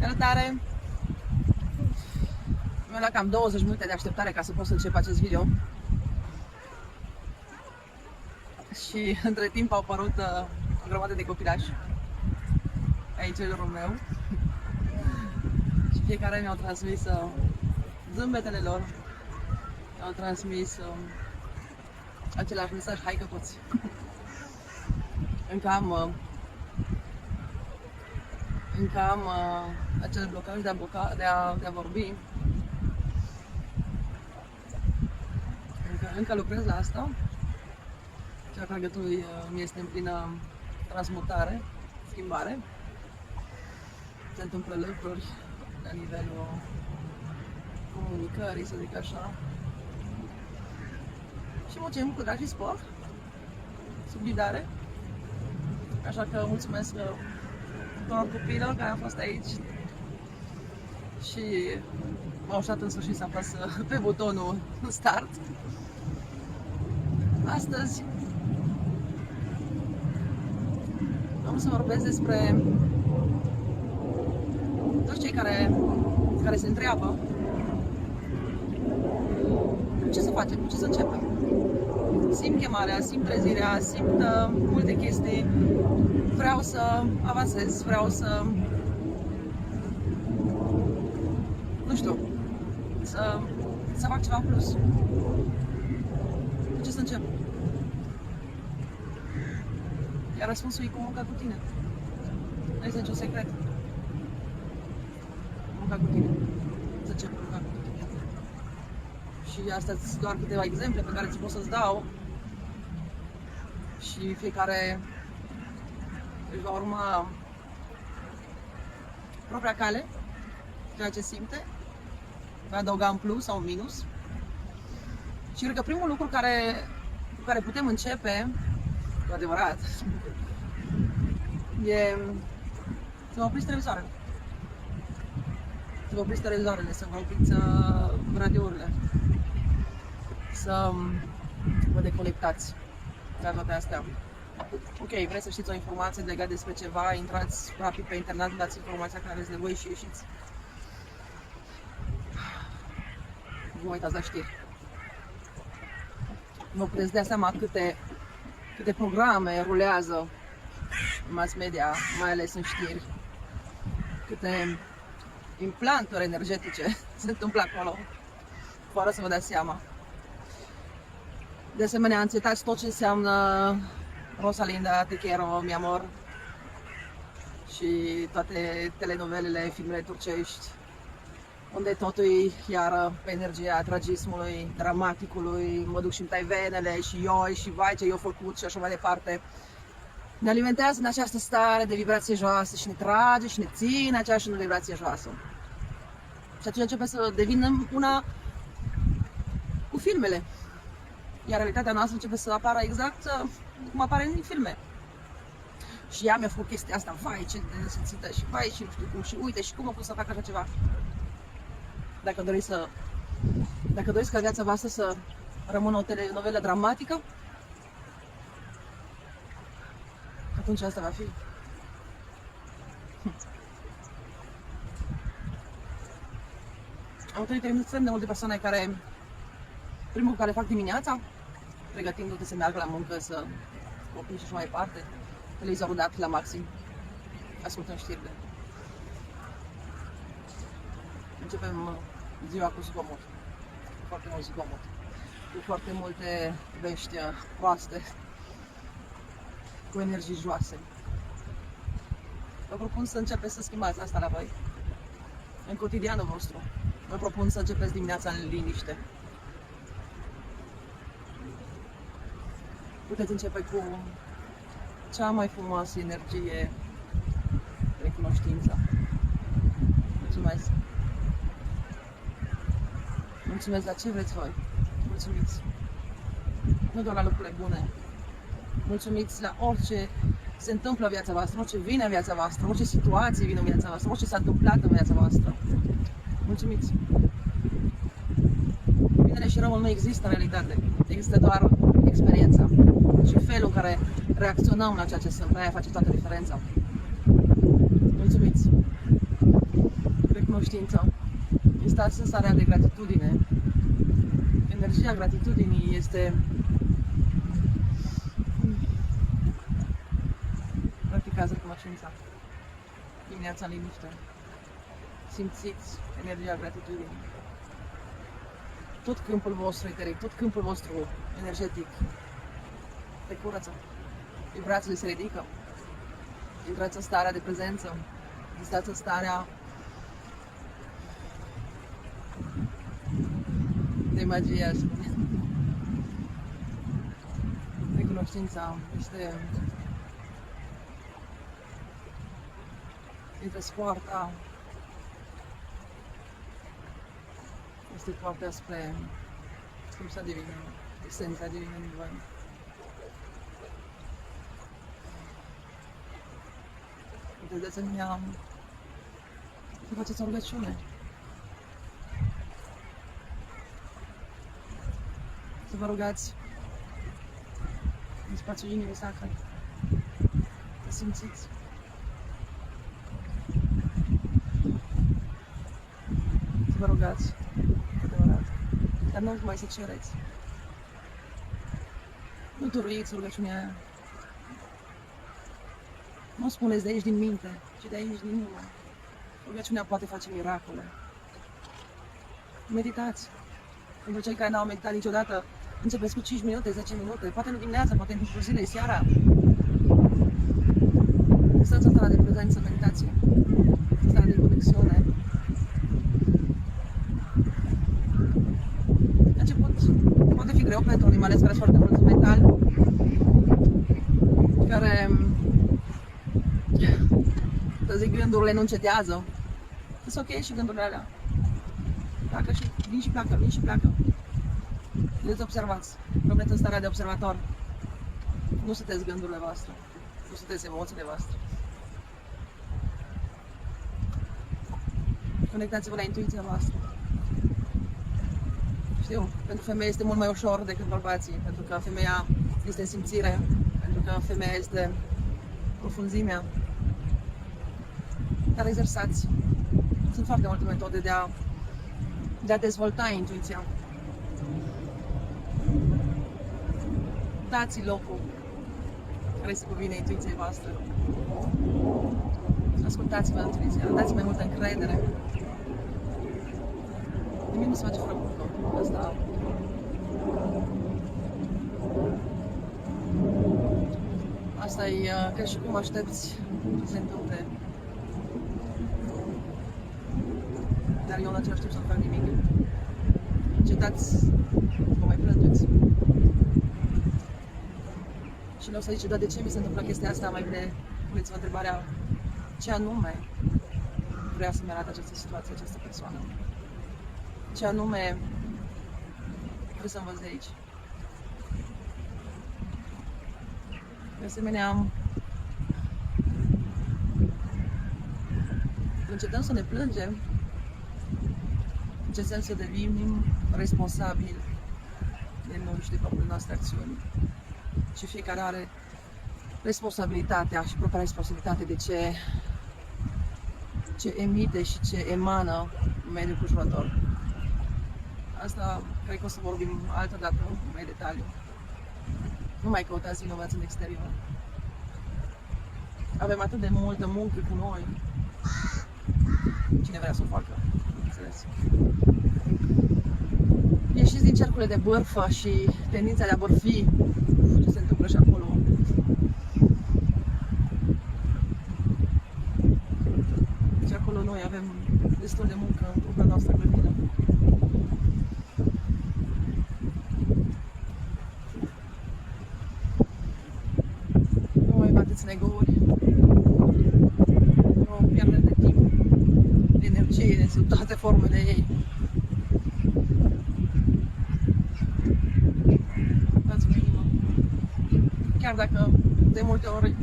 Salutare! Mi-am luat cam 20 minute de așteptare ca să pot să încep acest video. Și între timp au apărut o grămadă de copilași aici în jurul meu. Și fiecare mi-au transmis zâmbetele lor. Mi-au transmis același mesaj: hai că poți! Încă am acel blocaj de a vorbi. Încă lucrez la asta. Cea care gâtul mi este în plină transmutare, schimbare. Se întâmplă lucruri la nivelul comunicării, să zic așa. Și muncim cu drag și spor, sub ghidare. Așa că mulțumesc tuturor copiilor care au fost aici și m-au ajutat în sfârșit să apăs pe butonul Start. Astăzi am să vorbesc despre toți cei care se întreabă ce să facem, ce să începem. Simt chemarea, simt trezirea, simt multe chestii. Vreau să avansez, vreau să, nu știu, să fac ceva în plus. Ce să încep? Iar răspunsul e cu munca cu tine. Nu este niciun secret. Munca cu tine. Să încep munca cu tine. Și astea sunt doar câteva exemple pe care ți pot să-ți dau. Și fiecare își va urma propria cale, ceea ce simte, va adăuga în plus sau în minus. Și cred că primul lucru cu care putem începe, cu adevărat, e să vă opriți televizoarele. Să vă opriți televizoarele, să vă opriți radiourile, să vă deconectați de toate astea. Ok, vreți să știți o informație legată despre ceva, intrați rapid pe internet, dați informația care aveți nevoie și ieșiți. Nu vă uitați la știri. Vă puteți dea seama câte programe rulează în mass media, mai ales în știri. Câte implanturi energetice se întâmplă acolo, fără să vă dați seama. De asemenea, înțetați tot ce înseamnă Rosalinda, Te quiero, mi amor și toate telenovelele, filmele turcești, unde totul e iară pe energia tragismului, dramaticului, mă duc și îmi tai venele și ioi și vai ce eu făcut și așa mai departe. Ne alimentează în această stare de vibrație joasă și ne trage și ne ține aceeași vibrație joasă. Și atunci începe să devină una cu filmele. Iar realitatea noastră începe să apară exact cum apare în filme. Și ea mi-a făcut chestia asta, vai ce nesimțită și vai și nu știu cum și uite și cum a putut să facă așa ceva. Dacă doriți ca viața voastră să rămână o telenovelă dramatică, atunci asta va fi. Am întâlnit extrem de multe persoane care, primul care fac dimineața, pregătindu-te să meargă la muncă, să copii și așa mai departe, televizorul dat la maxim, ascultăm știrile. Începem ziua cu zgomot, cu foarte mult zgomot, cu foarte multe vești proaste, cu energii joase. Vă propun să începeți să schimbați asta la voi, în cotidianul vostru. Vă propun să începeți dimineața în liniște. Puteți începe cu cea mai frumoasă energie, recunoștința. Mulțumesc! Mulțumesc la ce vreți voi. Mulțumiți! Nu doar la lucrurile bune. Mulțumiți la orice se întâmplă în viața voastră, orice vine în viața voastră, orice situație vine în viața voastră, orice s-a întâmplat în viața voastră. Mulțumiți! Binele și răul nu există în realitate. Există doar experiența și felul în care reacționăm la ceea ce se întâmplă. Aia face toată diferența. Mulțumiți! recunoștință. Stați în starea de gratitudine. Energia gratitudinii este practicați recunoștința. Dimineața în liniște. Simțiți energia gratitudinii. Tot câmpul vostru eteric, tot câmpul vostru energetic te curăță. Vibrațiile se ridică. Intrați în starea de prezență. Stați în starea de magie. Recunoștința este poarta. Este poarta spre sursa divină, esența divină în voi. Puteți să-mi să faceți o rugăciune. Să vă rugați în spațiul inimii sacre. Să simțiți. Să vă rugați. Adevărat. Dar nu mai să cereți. Nu turuiți rugăciunea aia. Nu spuneți de aici din minte, ci de aici din inimă. Rugăciunea poate face miracole. Meditați. Pentru cei care n-au meditat niciodată, începeți cu 5 minute, 10 minute, poate nu dimineața, poate în timpul zilei, seara. Stați în starea de prezență, meditație, în starea de conexiune. Început poate fi greu pentru unii, mai ales care sunt foarte mulți mentali, care, să zic, gândurile nu încetează. Sunt ok și gândurile alea. Pleacă și vin și pleacă, vin și pleacă. Vedeți, observați. Rămâneți în starea de observator. Nu sunteți gândurile voastre. Nu sunteți emoțiile voastre. Conectați-vă la intuiția voastră. Știu, pentru femeie este mult mai ușor decât bărbații, pentru că femeia este în simțire, pentru că femeia este profunzimea. Dar exersați. Sunt foarte multe metode de a dezvolta intuiția. Dați locul care se cuvine intuiției voastre. Ascultați-vă intuiția, dați mai multă încredere. Nimic nu se face fără muncă. Asta e ca și cum aștepți să se întâmple. Dar eu în același timp să nu fac nimic. Încetați să vă mai plângeți. Și nu o să zice, dar de ce mi se întâmplă chestia asta? Mai bine puneți-vă întrebarea, ce anume vrea să-mi arate această situație, această persoană? Ce anume vreau să învăț de aici? De asemenea, încetăm să ne plângem, încetăm să devenim responsabili de noi și de propriile noastre acțiuni. Și fiecare are responsabilitatea și propria responsabilitate de ce emite și ce emană în mediul înconjurător. Asta cred că o să vorbim altă dată mai detaliu. Nu mai căutați inovații în exterior. Avem atât de multă muncă cu noi. Cine vrea să o facă, înțeles. Ieșiți din cercurile de bârfă și tendința de a bârfi. Ce se întâmplă și acolo. Și acolo noi avem destul de muncă în trupa noastră grădină. Nu mai bateți negouri. Nu pierdeți de timp, de energie, sub toate formele ei. Dați-vă inimă. Chiar dacă de multe ori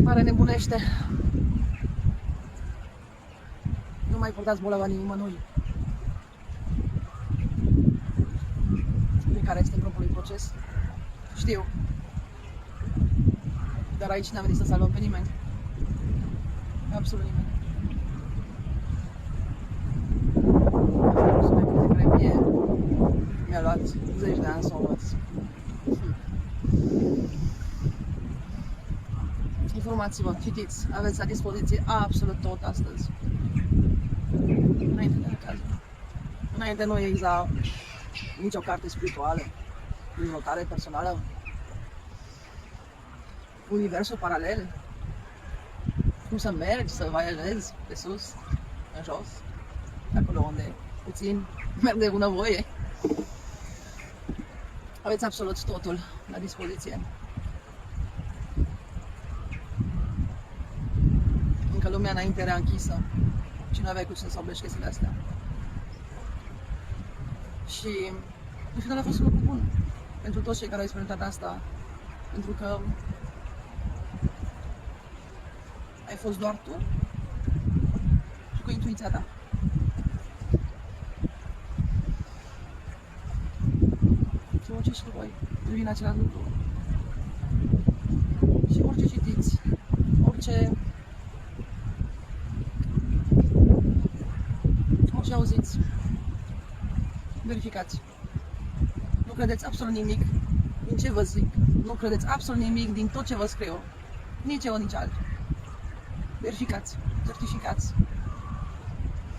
pare nebunește, nu mai purtați boala nimănui. Fiecare este în propriul proces. Știu. Dar aici n-am venit să salvăm pe nimeni. Absolut nimeni. subiecte care mie mi-a luat 10 de ani să o învăț. Informați-vă, citiți, aveți la dispoziție absolut tot astăzi. Înainte de acasă. Înainte nu exista nicio carte spirituală, dezvoltare personală, universul paralel, cum să mergi, să voiajezi pe sus, în jos, acolo unde puțin merg de bunăvoie. Aveți absolut totul la dispoziție. Încă lumea înainte era închisă și nu aveai cu cine să oblești chestiile astea. Și în final a fost un lucru bun pentru toți cei care au experimentat asta, pentru că ai fost doar tu și cu intuiția ta. Și orice și voi devine același lucru. Și orice citiți, orice auziți, verificați. Nu credeți absolut nimic din ce vă zic. Nu credeți absolut nimic din tot ce vă scriu. Nici eu, nici altul. Verificați, certificați,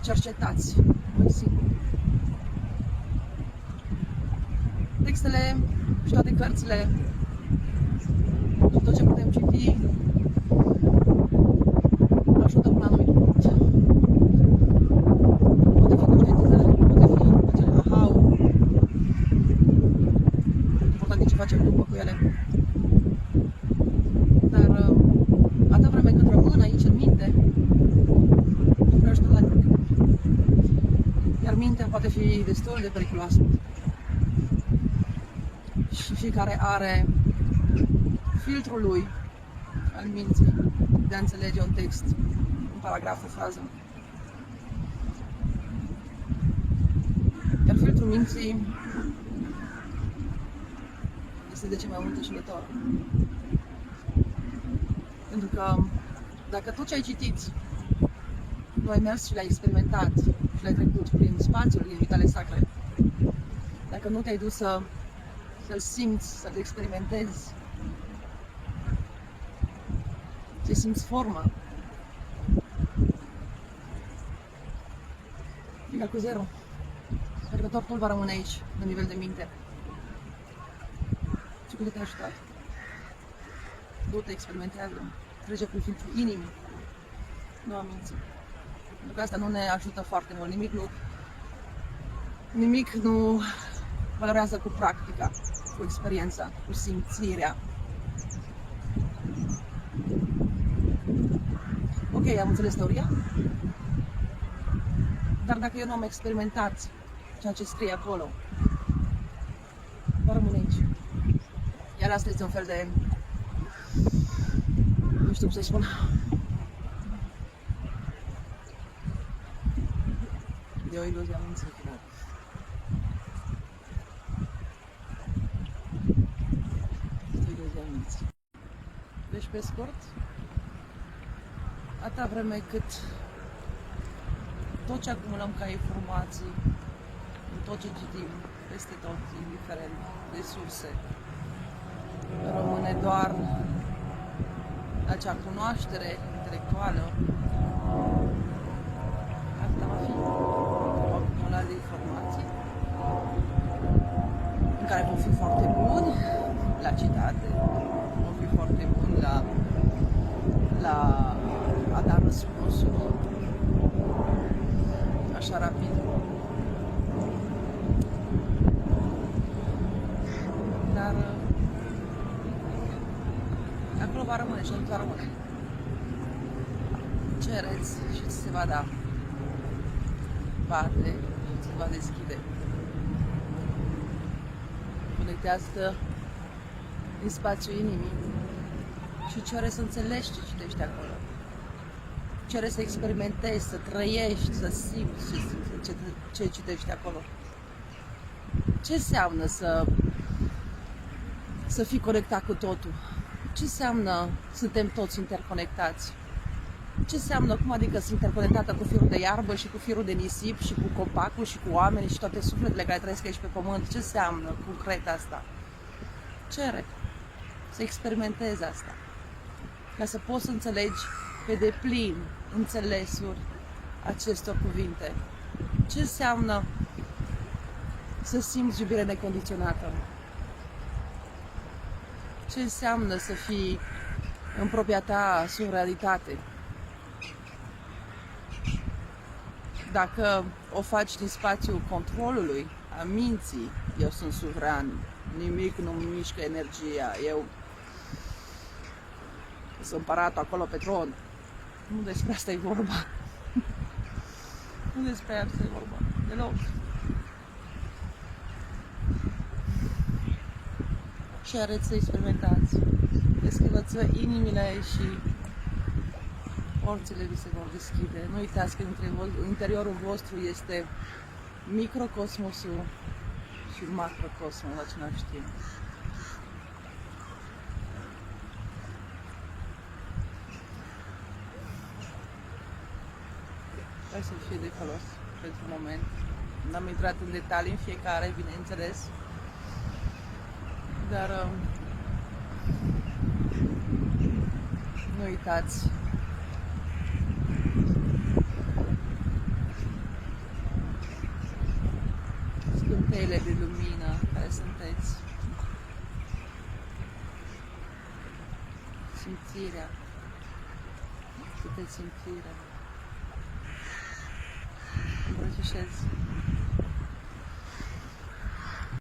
cercetați, voi singuri. Textele și toate cărțile și tot ce putem citi ajută până la anumit punct. Poate fi conștientizare, poate fi acele aha-uri. Important e ce facem după cu ele. Dar atâta vreme când rămân aici în minte, nu prea ajută la nimic. Iar mintea poate fi destul de periculoasă. Și fiecare are filtrul lui al minții de a înțelege un text, un paragraf, o frază. Iar filtrul minții este de ce mai mult înșelător. Pentru că dacă tot ce ai citit nu ai mers și l-ai experimentat și l-ai trecut prin spațiul inimii tale sacre, dacă nu te-ai dus să-l simți, să-l experimentezi, să-i simți forma, egal cu zero. Pentru că totul va rămâne aici, la nivel de minte. Și cum te-a ajutat? Du-te, experimentează, trece prin filtrul inimii, nu a minții. Pentru că asta nu ne ajută foarte mult, nimic nu valorează cu practica, cu experiența, cu simțirea. Ok, am înțeles teoria, dar dacă eu nu am experimentat ceea ce scrie acolo, va rămâne aici. Iar asta este un fel de, nu știu cum să-i spun, de o iluzie a minții în final. Deci, pe scurt, atâta vreme cât tot ce acumulăm ca informații, tot ce citim, peste tot, indiferent de surse, rămâne doar acea cunoaștere intelectuală, asta va fi o acumulare de informații în care vom fi foarte buni la citate, vom fi foarte buni la a da răspunsuri așa rapid. Dar acolo va rămâne și nu va rămâne. Cereți și ți se va da. Bate și se va deschide. Conectează în spațiul inimii și cere să înțelegi ce citești acolo. Cere să experimentezi, să trăiești, să simți ce citești acolo. Ce înseamnă să fii conectat cu totul? Ce înseamnă suntem toți interconectați? Ce înseamnă, cum adică sunt interconectată cu firul de iarbă și cu firul de nisip și cu copacul și cu oamenii și toate sufletele care trăiesc aici pe pământ? Ce înseamnă concret asta? Cere să experimentezi asta, ca să poți să înțelegi pe deplin înțelesul acestor cuvinte. Ce înseamnă să simți iubire necondiționată? Ce înseamnă să fii în propria ta surrealitate? Dacă o faci din spațiul controlului, a minții, eu sunt suveran, nimic nu mișcă energia, eu sunt împăratul acolo pe tron. Nu despre asta e vorba. Nu despre asta e vorba, deloc. Și arăți să experimentați. Deschideți-vă inimile și porțile vi se vor deschide. Nu uitați că în interiorul vostru este microcosmosul și macrocosmul la același timp. Hai să fie de folos pentru moment. N-am intrat în detalii în fiecare, bineînțeles. Dar nu uitați scânteile de lumină care sunteți. Simțirea. Sunteți simțirea. Îmbrățișez